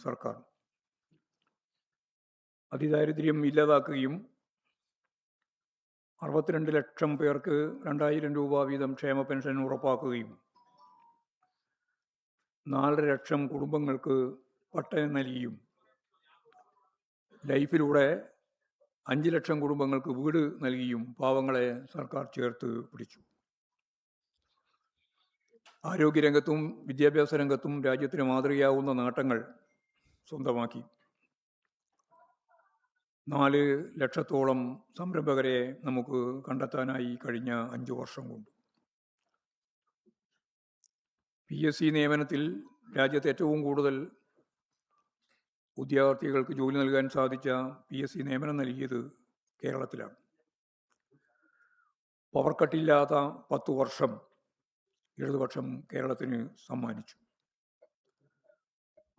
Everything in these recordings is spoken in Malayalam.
സർക്കാർ. അതിദാരിദ്ര്യം ഇല്ലാതാക്കുകയും 62 ലക്ഷം പേർക്ക് 2000 രൂപ വീതം ക്ഷേമ പെൻഷൻ ഉറപ്പാക്കുകയും 4 ലക്ഷം കുടുംബങ്ങൾക്ക് പട്ടയം നൽകിയും ലൈഫിലൂടെ 5 ലക്ഷം കുടുംബങ്ങൾക്ക് വീട് നൽകിയും പാവങ്ങളെ സർക്കാർ ചേർത്ത് പിടിച്ചു. ആരോഗ്യരംഗത്തും വിദ്യാഭ്യാസ രംഗത്തും രാജ്യത്തിന് മാതൃകയാവുന്ന നേട്ടങ്ങൾ സ്വന്തമാക്കി. 4 ലക്ഷത്തോളം സംരംഭകരെ നമുക്ക് കണ്ടെത്താനായി കഴിഞ്ഞ 5 വർഷം കൊണ്ട്. PSC നിയമനത്തിൽ രാജ്യത്ത് ഏറ്റവും കൂടുതൽ ഉദ്യോഗാർത്ഥികൾക്ക് ജോലി നൽകാൻ സാധിച്ച PSC നിയമനം നൽകിയത് കേരളത്തിലാണ്. പവർ കട്ടില്ലാത്ത 10 വർഷം ഇടതുപക്ഷം കേരളത്തിന് സമ്മാനിച്ചു.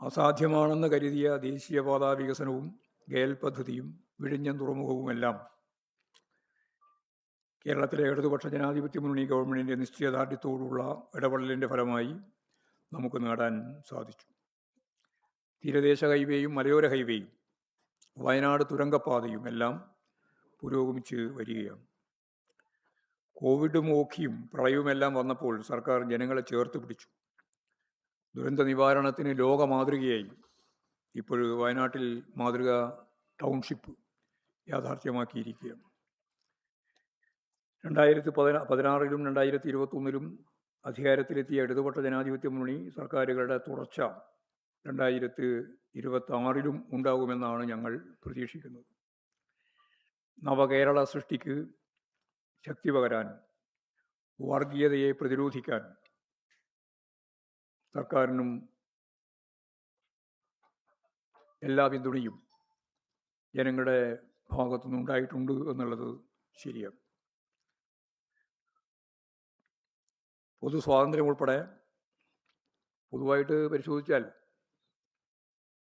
അസാധ്യമാണെന്ന് കരുതിയ ദേശീയപാത വികസനവും ഗേൽ പദ്ധതിയും വിഴിഞ്ഞം തുറമുഖവുമെല്ലാം കേരളത്തിലെ ഇടതുപക്ഷ ജനാധിപത്യ മുന്നണി ഗവൺമെൻറ്റിൻ്റെ നിശ്ചയദാർഢ്യത്തോടുള്ള ഇടപെടലിൻ്റെ ഫലമായി നമുക്ക് നേടാൻ സാധിച്ചു. തീരദേശ ഹൈവേയും മലയോര ഹൈവേയും വയനാട് തുരങ്കപ്പാതയും എല്ലാം പുരോഗമിച്ച് വരികയാണ്. കോവിഡും ഓഖിയും പ്രളയവുമെല്ലാം വന്നപ്പോൾ സർക്കാർ ജനങ്ങളെ ചേർത്ത് പിടിച്ചു. ദുരന്ത നിവാരണത്തിന് ലോക മാതൃകയായി. ഇപ്പോൾ വയനാട്ടിൽ മാതൃക ടൗൺഷിപ്പ് യാഥാർത്ഥ്യമാക്കിയിരിക്കുകയാണ്. 2016-ലും 2021-ലും അധികാരത്തിലെത്തിയ ഇടതുപക്ഷ ജനാധിപത്യ മുന്നണി സർക്കാരുകളുടെ തുടർച്ച 2026-ലും ഉണ്ടാകുമെന്നാണ് ഞങ്ങൾ പ്രതീക്ഷിക്കുന്നത്. നവകേരള സൃഷ്ടിക്ക് ശക്തി പകരാൻ, വർഗീയതയെ പ്രതിരോധിക്കാൻ സർക്കാരിനും എല്ലാ പിന്തുണയും ജനങ്ങളുടെ ഭാഗത്തുനിന്നുണ്ടായിട്ടുണ്ട് എന്നുള്ളത് ശരിയാണ്. പൊതു സ്വാതന്ത്ര്യം ഉൾപ്പെടെ പൊതുവായിട്ട് പരിശോധിച്ചാൽ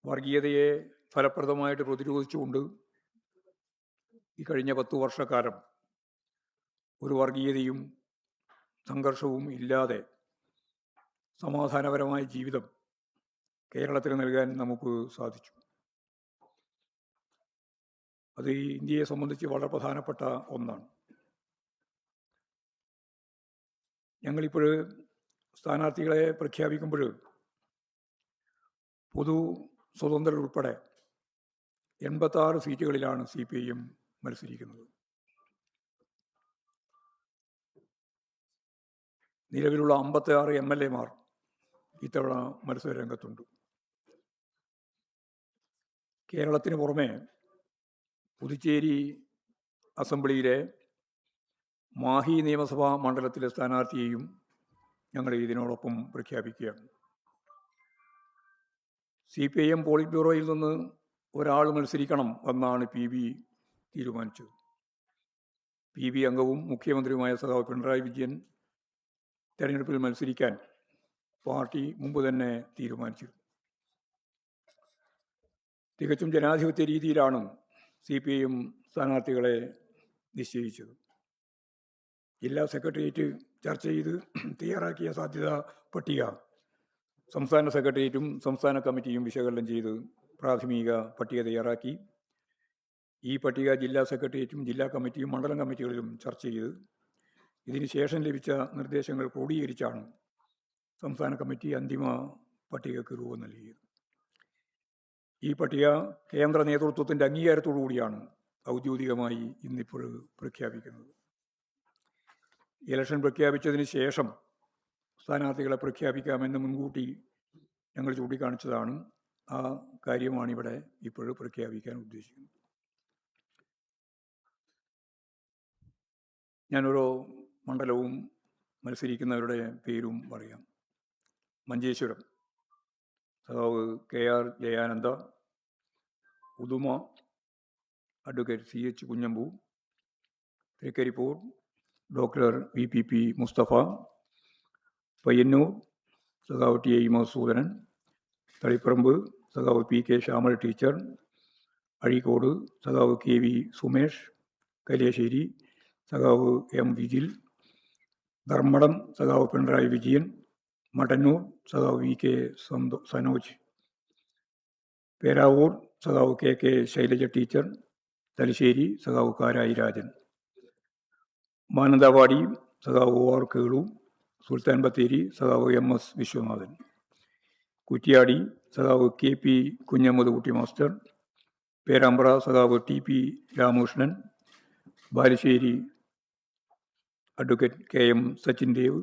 വർഗീയതയെ ഫലപ്രദമായിട്ട് പ്രതിരോധിച്ചുകൊണ്ട് ഈ കഴിഞ്ഞ 10 വർഷക്കാലം ഒരു വർഗീയതയും സംഘർഷവും ഇല്ലാതെ സമാധാനപരമായ ജീവിതം കേരളത്തിന് നൽകാൻ നമുക്ക് സാധിച്ചു. അത് ഇന്ത്യയെ സംബന്ധിച്ച് വളരെ പ്രധാനപ്പെട്ട ഒന്നാണ്. ഞങ്ങളിപ്പോൾ സ്ഥാനാർത്ഥികളെ പ്രഖ്യാപിക്കുമ്പോൾ പൊതു സ്വതന്ത്രർ ഉൾപ്പെടെ 86 സീറ്റുകളിലാണ് CPIM മത്സരിക്കുന്നത്. നിലവിലുള്ള 56 MLA-മാർ ഇത്തവണ മത്സര രംഗത്തുണ്ട്. കേരളത്തിന് പുറമെ പുതുച്ചേരി അസംബ്ലിയിലെ മാഹി നിയമസഭാ മണ്ഡലത്തിലെ സ്ഥാനാർത്ഥിയെയും ഞങ്ങൾ ഇതിനോടൊപ്പം പ്രഖ്യാപിക്കുകയാണ്. CPIM പോളിറ്റ് ബ്യൂറോയിൽ നിന്ന് ഒരാൾ മത്സരിക്കണം എന്നാണ് PB തീരുമാനിച്ചത്. PB അംഗവും മുഖ്യമന്ത്രിയുമായ സഖാവ് പിണറായി വിജയൻ തെരഞ്ഞെടുപ്പിൽ മത്സരിക്കാൻ പാർട്ടി മുമ്പ് തന്നെ തീരുമാനിച്ചിരുന്നു. തികച്ചും ജനാധിപത്യ രീതിയിലാണ് CPIM സ്ഥാനാർത്ഥികളെ നിശ്ചയിച്ചത്. ജില്ലാ സെക്രട്ടേറിയറ്റ് ചർച്ച ചെയ്ത് തയ്യാറാക്കിയ സാധ്യതാ പട്ടിക സംസ്ഥാന സെക്രട്ടേറിയറ്റും സംസ്ഥാന കമ്മിറ്റിയും വിശകലനം ചെയ്ത് പ്രാഥമിക പട്ടിക തയ്യാറാക്കി. ഈ പട്ടിക ജില്ലാ സെക്രട്ടേറിയറ്റും ജില്ലാ കമ്മിറ്റിയും മണ്ഡലം കമ്മിറ്റികളിലും ചർച്ച ചെയ്ത് ഇതിന് ശേഷം ലഭിച്ച നിർദ്ദേശങ്ങൾ ക്രോഡീകരിച്ചാണ് സംസ്ഥാന കമ്മിറ്റി അന്തിമ പട്ടികയ്ക്ക് രൂപം നൽകിയത്. ഈ പട്ടിക കേന്ദ്ര നേതൃത്വത്തിൻ്റെ അംഗീകാരത്തോടു കൂടിയാണ് ഔദ്യോഗികമായി ഇന്നിപ്പോൾ പ്രഖ്യാപിക്കുന്നത്. ഇലക്ഷൻ പ്രഖ്യാപിച്ചതിന് ശേഷം സ്ഥാനാർത്ഥികളെ പ്രഖ്യാപിക്കാമെന്ന് മുൻകൂട്ടി ഞങ്ങൾ ചൂണ്ടിക്കാണിച്ചതാണ്. ആ കാര്യമാണിവിടെ ഇപ്പോൾ പ്രഖ്യാപിക്കാൻ ഉദ്ദേശിക്കുന്നത്. ഞാനോരോ മണ്ഡലവും മത്സരിക്കുന്നവരുടെ പേരും പറയാം. മഞ്ചേശ്വരം സഖാവ് KR Jayananda, Uduma advocate CH Kunhambu, Trikaripur doctor VPP Musthafa, Payyanur സഖാവ് TI മധുസൂദനൻ, തളിപ്പറമ്പ് സഖാവ് PK ശ്യാമൾ ടീച്ചർ, അഴീക്കോട് സഖാവ് KV സുമേഷ്, കല്യാശ്ശേരി സഖാവ് M വിജിൽ, ധർമ്മടം സഖാവ് പിണറായി വിജയൻ, മട്ടന്നൂർ സഖാവ് VK സനോജ്, പേരാവൂർ സഖാവ് കെ ശൈലജ ടീച്ചർ, തലശ്ശേരി സഖാവ് കാരായി രാജൻ, മാനന്തവാടി സഖാവ് OR കേളു, സുൽത്താൻ ബത്തേരി സഖാവ് MS വിശ്വനാഥൻ, കുറ്റിയാടി സഖാവ് KP കുഞ്ഞമ്മദ് മാസ്റ്റർ, പേരാമ്പ്ര സഖാവ് TP Ramakrishnan, Balussery advocate KM Sachin Dev,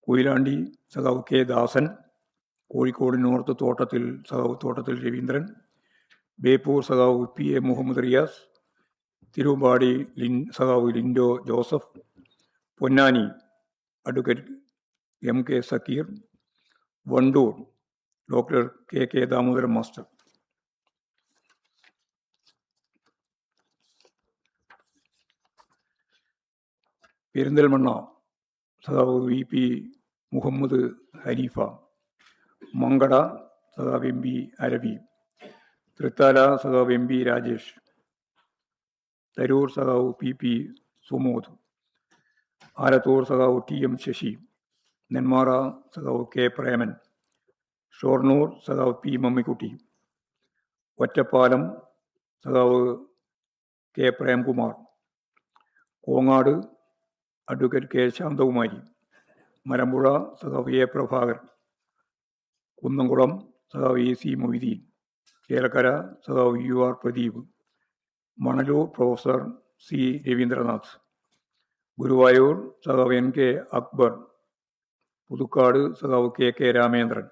Koyilandy സഖാവ് K ദാസൻ, കോഴിക്കോട് നോർത്ത് തോട്ടത്തിൽ സഖാവ് തോട്ടത്തിൽ രവീന്ദ്രൻ, ബേപ്പൂർ സഖാവ് PA മുഹമ്മദ് റിയാസ്, തിരുവമ്പാടി സഖാവ് Lindo Joseph, Ponnani advocate MK Sakkeer, Wandoor doctor KK Damodaran master. Perinthalmanna സഖാവ് VP മുഹമ്മദ് ഹനീഫ, മങ്കട സഖാവ് MB അരവി, തൃത്താല സഖാവ് MB രാജേഷ്, തരൂർ സഖാവ് PP സുമോദ്, ആലത്തൂർ സഖാവ് TM ശശി, നെന്മാറ സഖാവ് K പ്രേമൻ, ഷൊർണൂർ സഖാവ് P മമ്മിക്കുട്ടി, ഒറ്റപ്പാലം സഖാവ് K Premkumar, Kongad advocate K Santhakumari, Malampuzha സഖാവ് A പ്രഭാകർ, കുന്നംകുളം സഖാവ് AC മൊയ്തീൻ, ചേലക്കര സഖാവ് UR Pradeep, Manalur professor C Raveendranath, Guruvayur സഖാവ് NK അക്ബർ, പുതുക്കാട് സഖാവ് KK Ramendran,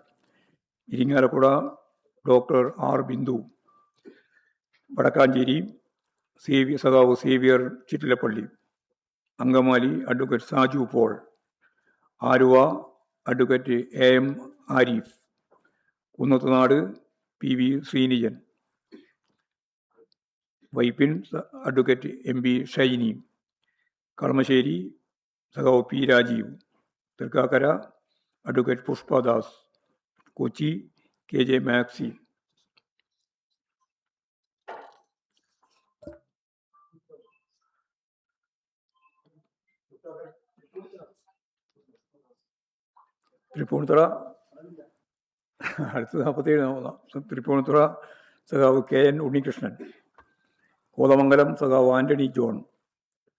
Irinjalakuda doctor R Bindu, Wadakkanchery സഖാവ് Xavier Chittilappilly, Angamaly advocate Saju Paul, Aluva advocate AM Arif, Kunnathunad PV Sreenijan, Vypin advocate MB Shiny, Kalamassery സഖാവ് P Rajeev, Thrikkakara advocate Pushpadas, Kochi KJ Maxi. Thrippunithura അടുത്ത 47 തൃപ്പൂണിത്തുറ സഖാവ് KN ഉണ്ണികൃഷ്ണൻ, കോതമംഗലം സഖാവ് ആന്റണി ജോൺ,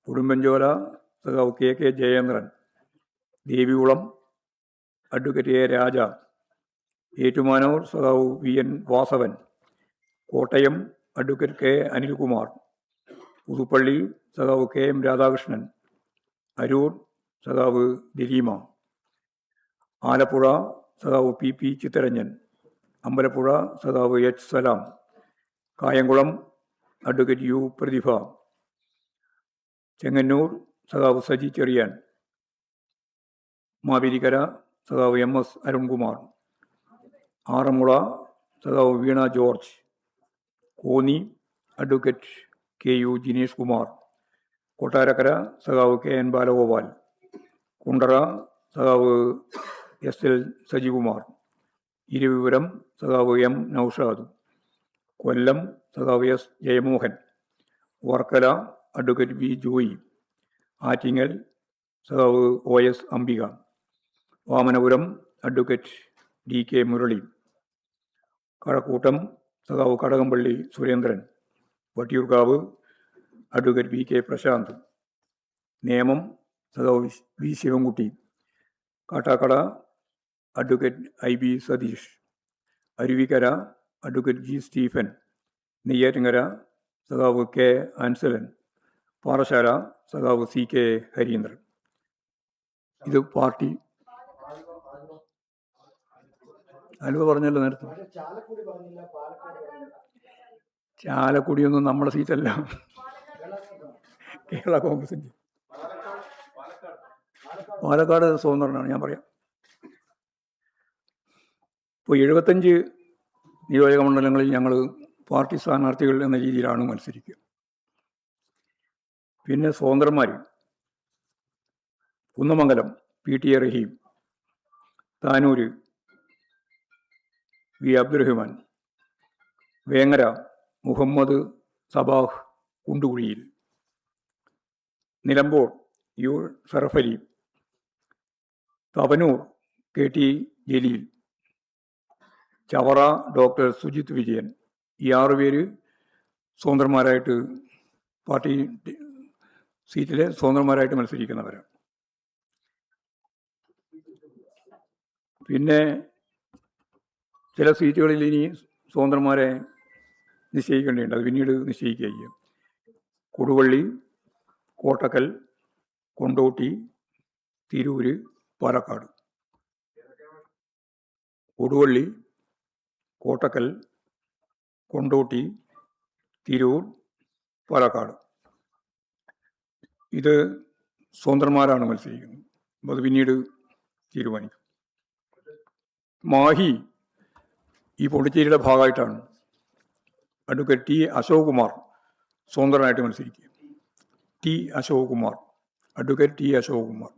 ഉടുമ്പൻചോല സഖാവ് KK Jayendran, Devikulam advocate A രാജ, ഏറ്റുമാനൂർ സഖാവ് VN Vasavan, Kottayam advocate K Anilkumar, Puthuppally സഖാവ് KM രാധാകൃഷ്ണൻ, അരൂർ സഖാവ് ദിലീമ, ആലപ്പുഴ സഖാവ് PP ചിത്തരഞ്ജൻ, അമ്പലപ്പുഴ സഖാവ് H Salam, Kayamkulam advocate U Prathibha, Chengannur സഖാവ് സജി ചെറിയാൻ, മാവേലിക്കര സഖാവ് MS അരുൺകുമാർ, ആറന്മുള സഖാവ് വീണ ജോർജ്, കോന്നി അഡ്വക്കേറ്റ് KU ജിനേഷ് കുമാർ, കൊട്ടാരക്കര സഖാവ് KN ബാലഗോപാൽ, കുണ്ടറ സഖാവ് SL സജികുമാർ, ഇരുവിപുരം സഖാവ് M നൌഷാദ്, കൊല്ലം സഖാവ് S Jayamohan, Varkala advocate V Joy, Attingal സഖാവ് OS Ambika, Vamanapuram advocate DK Murali, Kazhakkoottam സഖാവ് കടകംപള്ളി സുരേന്ദ്രൻ, വട്ടിയൂർക്കാവ് അഡ്വക്കേറ്റ് VK പ്രശാന്ത്, നേമം സഖാവ് V Sivankutty, Kattakada advocate IB Satheesh, Aruvikkara advocate G Stephen, Neyyattinkara സഖാവ് K ആൻസലൻ, പാറശാല സഖാവ് CK ഹരീന്ദ്രൻ. ഇത് പാർട്ടി. ആലുവ പറഞ്ഞല്ലോ നേരത്തെ. ചാലക്കുടിയൊന്നും നമ്മുടെ സീറ്റല്ല, കേരള കോൺഗ്രസിൻ്റെ. പാലക്കാട് സ്വതന്ത്രനാണ്, ഞാൻ പറയാം. ഇപ്പോൾ 75 നിയോജക മണ്ഡലങ്ങളിൽ ഞങ്ങൾ പാർട്ടി സ്ഥാനാർത്ഥികൾ എന്ന രീതിയിലാണ് മത്സരിക്കുക. പിന്നെ സ്വതന്ത്രന്മാർ Kunnamangalam PTA Rahim, Tanur V Abdurahman, Vengara Muhammad Sabah Kundukuzhiyil, Nilambur U Sharafali, Thavanur KT Jaleel, Chavara doctor Sujith Vijayan. ഈ 6 പേര് സ്വതന്ത്രന്മാരായിട്ട് പാർട്ടി സീറ്റിലെ സ്വതന്ത്രന്മാരായിട്ട് മത്സരിക്കുന്നവരാണ്. പിന്നെ ചില സീറ്റുകളിൽ ഇനി സ്വതന്ത്രന്മാരെ നിശ്ചയിക്കേണ്ടതുണ്ട്. അത് പിന്നീട് നിശ്ചയിക്കുക ചെയ്യും. കൊടുവള്ളി, കോട്ടക്കൽ, കൊണ്ടോട്ടി, തിരൂര്, പാലക്കാട്. കൊടുവള്ളി, കോട്ടക്കൽ, കൊണ്ടോട്ടി, തിരൂർ, പാലക്കാട്. ഇത് സ്വതന്ത്രന്മാരാണ് മത്സരിക്കുന്നത്. അത് പിന്നീട് തീരുമാനിക്കും. മാഹി ഈ പോണ്ടിച്ചേരിയുടെ ഭാഗമായിട്ടാണ്. അഡ്വക്കേറ്റ് ടി അശോക് കുമാർ സ്വതന്ത്രനായിട്ട് മത്സരിക്കുക. T Ashok Kumar, advocate T Ashok Kumar.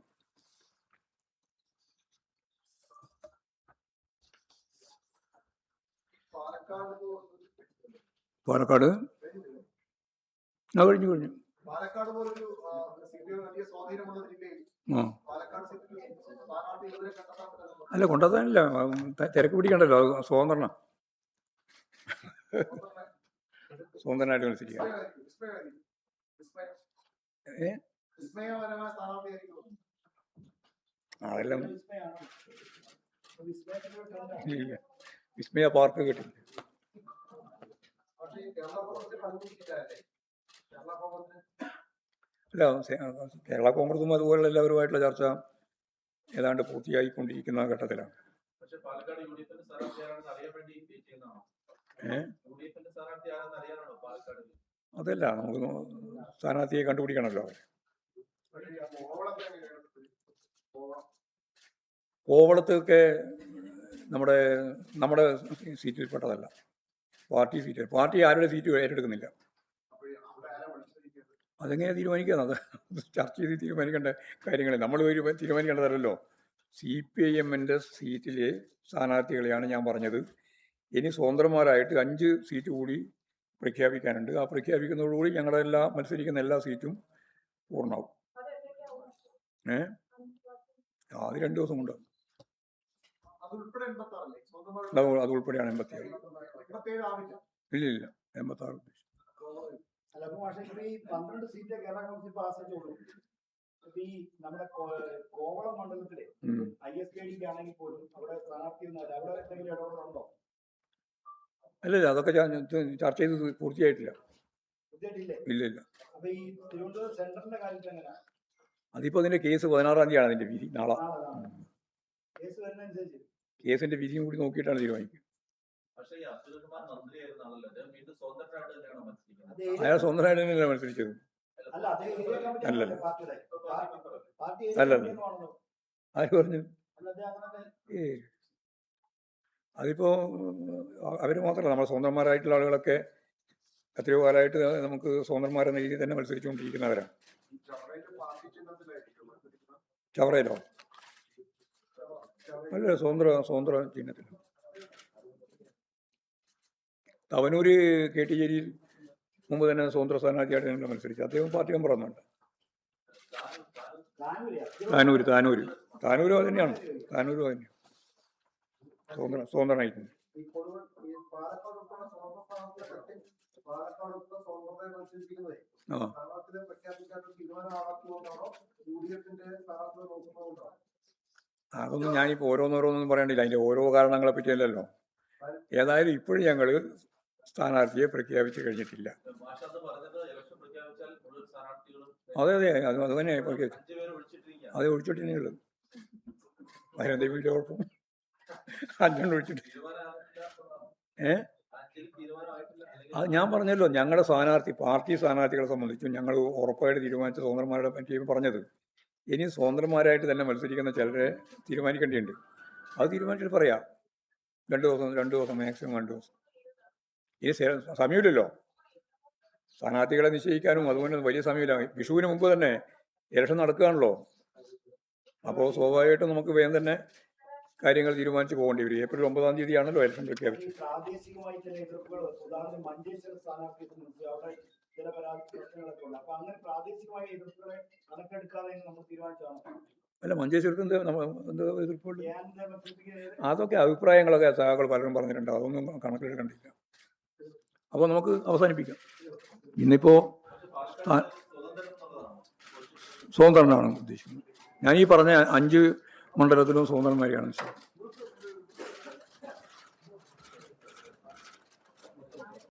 Palakkad കഴിഞ്ഞു. അല്ല, കൊണ്ടുവന്നില്ല. തിരക്ക് പിടിക്കണ്ടല്ലോ. അത് സ്വതന്ത്രനായിട്ട് മത്സരിക്കുക. അതെല്ലാം വിസ്മയ പാർക്ക് കിട്ടില്ല. അല്ല, കേരള കോൺഗ്രസും അതുപോലുള്ള എല്ലാവരുമായിട്ടുള്ള ചർച്ച ഏതാണ്ട് പൂർത്തിയായിക്കൊണ്ടിരിക്കുന്ന ഘട്ടത്തിലാണ്. അതല്ല, നമുക്ക് സ്ഥാനാർത്ഥിയെ കണ്ടുപിടിക്കണമല്ലോ. കോവളത്തൊക്കെ നമ്മുടെ സീറ്റിൽപ്പെട്ടതല്ല, പാർട്ടി സീറ്റ്. പാർട്ടി ആരുടെ സീറ്റ് ഏറ്റെടുക്കുന്നില്ല. അതെങ്ങനെ തീരുമാനിക്കുക? അത് ചർച്ച ചെയ്ത് തീരുമാനിക്കേണ്ട കാര്യങ്ങൾ നമ്മൾ തീരുമാനിക്കേണ്ടതല്ലോ. CPIMൻ്റെ സീറ്റിലെ സ്ഥാനാർത്ഥികളെയാണ് ഞാൻ പറഞ്ഞത്. ഇനി സ്വതന്ത്രന്മാരായിട്ട് 5 സീറ്റ് കൂടി പ്രഖ്യാപിക്കാനുണ്ട്. ആ പ്രഖ്യാപിക്കുന്നതോടുകൂടി ഞങ്ങളുടെ മത്സരിക്കുന്ന എല്ലാ സീറ്റും പൂർണ്ണമാവും. അത് 2 ദിവസം കൊണ്ട്. അത് ഉൾപ്പെടെയാണ് 86. ഇല്ല, 86 നമ്മുടെ കോവളം മണ്ഡലത്തിലെ ISKDക്ക് ആണെങ്കിൽ പോലും അവിടെ സ്ഥാനാർത്ഥി ഇടപെടുന്നുണ്ടോ? അല്ല, അതൊക്കെ ചർച്ച ചെയ്ത് പൂർത്തിയായിട്ടില്ല. ഇല്ല. അപ്പൊ ഈ തിരുവനന്തപുരം സെന്ററിന്റെ കാര്യത്തിൽ എങ്ങനെയാ? അതിപ്പോ അതിന്റെ കേസ് 16-ാം തീയതിയാണ് അതിന്റെ വിധി. നാളെ കേസിന്റെ വിധിയും കൂടി നോക്കിയിട്ടാണ് തീരുമാനിക്കുക. അയാൾ സ്വന്തമായിട്ട് തന്നെയല്ല മത്സരിച്ചത്. അല്ലല്ല, ആര് പറഞ്ഞു? അതിപ്പോ അവര് മാത്രമല്ല, നമ്മുടെ സ്വതന്ത്രന്മാരായിട്ടുള്ള ആളുകളൊക്കെ എത്രയോ കാലമായിട്ട് നമുക്ക് സ്വതന്ത്രന്മാരെന്ന രീതിയിൽ തന്നെ മത്സരിച്ചുകൊണ്ടിരിക്കുന്നവരാണ്. ചവറയിലോ? അല്ല, സ്വതന്ത്ര ചിഹ്നത്തിൽ. തവനൂര് കേട്ടിച്ചേരിയിൽ മുമ്പ് തന്നെ സ്വതന്ത്ര സ്ഥാനാർത്ഥിയായിട്ട് ഞങ്ങൾ മത്സരിച്ചു. അദ്ദേഹം പാർട്ടി മെമ്പർ ഒന്നുണ്ട്. താനൂര് തന്നെയാണ്. താനൂര് തന്നെയാണ് സ്വതന്ത്രനായിട്ട്. അതൊന്നും ഞാനിപ്പോൾ ഓരോന്നോരോന്നും പറയണ്ടില്ല. അതിൻ്റെ ഓരോ കാരണങ്ങളെ പറ്റിയല്ലല്ലോ. ഏതായാലും ഇപ്പോഴും ഞങ്ങൾ സ്ഥാനാർത്ഥിയെ പ്രഖ്യാപിച്ചു കഴിഞ്ഞിട്ടില്ല. അതെ, അത് തന്നെ പ്രഖ്യാപിച്ചു. അത് ഒഴിച്ചിട്ടേ ഉള്ളൂ. അതിനെന്തെങ്കിലും വലിയ കുഴപ്പം? 5 ഒഴിച്ചിട്ട്. അത് ഞാൻ പറഞ്ഞല്ലോ, ഞങ്ങളുടെ പാർട്ടി സ്ഥാനാർത്ഥികളെ സംബന്ധിച്ചും ഞങ്ങൾ ഉറപ്പായിട്ട് തീരുമാനിച്ച സ്വതന്ത്രന്മാരുടെ പറ്റി പറഞ്ഞത്. ഇനി സ്വതന്ത്രന്മാരായിട്ട് തന്നെ മത്സരിക്കുന്ന ചിലരെ തീരുമാനിക്കേണ്ടിയുണ്ട്. അത് തീരുമാനിച്ചിട്ട് പറയാം. 2 ദിവസം മാക്സിമം 2 ദിവസം. ഇനി സമയമില്ലല്ലോ സ്ഥാനാർത്ഥികളെ നിശ്ചയിക്കാനും. അതുകൊണ്ട് വലിയ സമയമില്ല. വിഷുവിന് മുമ്പ് തന്നെ ഇലക്ഷൻ നടക്കുകയാണല്ലോ. അപ്പോൾ സ്വാഭാവികമായിട്ടും നമുക്ക് വേഗം തന്നെ കാര്യങ്ങൾ തീരുമാനിച്ച് പോകേണ്ടി വരും. ഏപ്രിൽ 9-ാം തീയതിയാണല്ലോ ഇലക്ഷൻ പ്രഖ്യാപിച്ചത്. അല്ല മഞ്ചേശ്വരത്ത് എന്ത് എതിർപ്പുണ്ട്? ധ്യാനിന്റെ മത്സരിപ്പിക്കുന്നത് അതൊക്കെ അഭിപ്രായങ്ങളൊക്കെ സഹാക്കൾ പലരും പറഞ്ഞിട്ടുണ്ട്, അതൊന്നും കണക്കിലെടുക്കണ്ടില്ല. അപ്പോൾ നമുക്ക് അവസാനിപ്പിക്കാം. ഇന്നിപ്പോൾ സ്വതന്ത്രനാണ് ഉദ്ദേശിക്കുന്നത്. ഞാൻ ഈ പറഞ്ഞ 5 മണ്ഡലത്തിലും സ്വതന്ത്രന്മാരെയാണ് വെച്ചത്.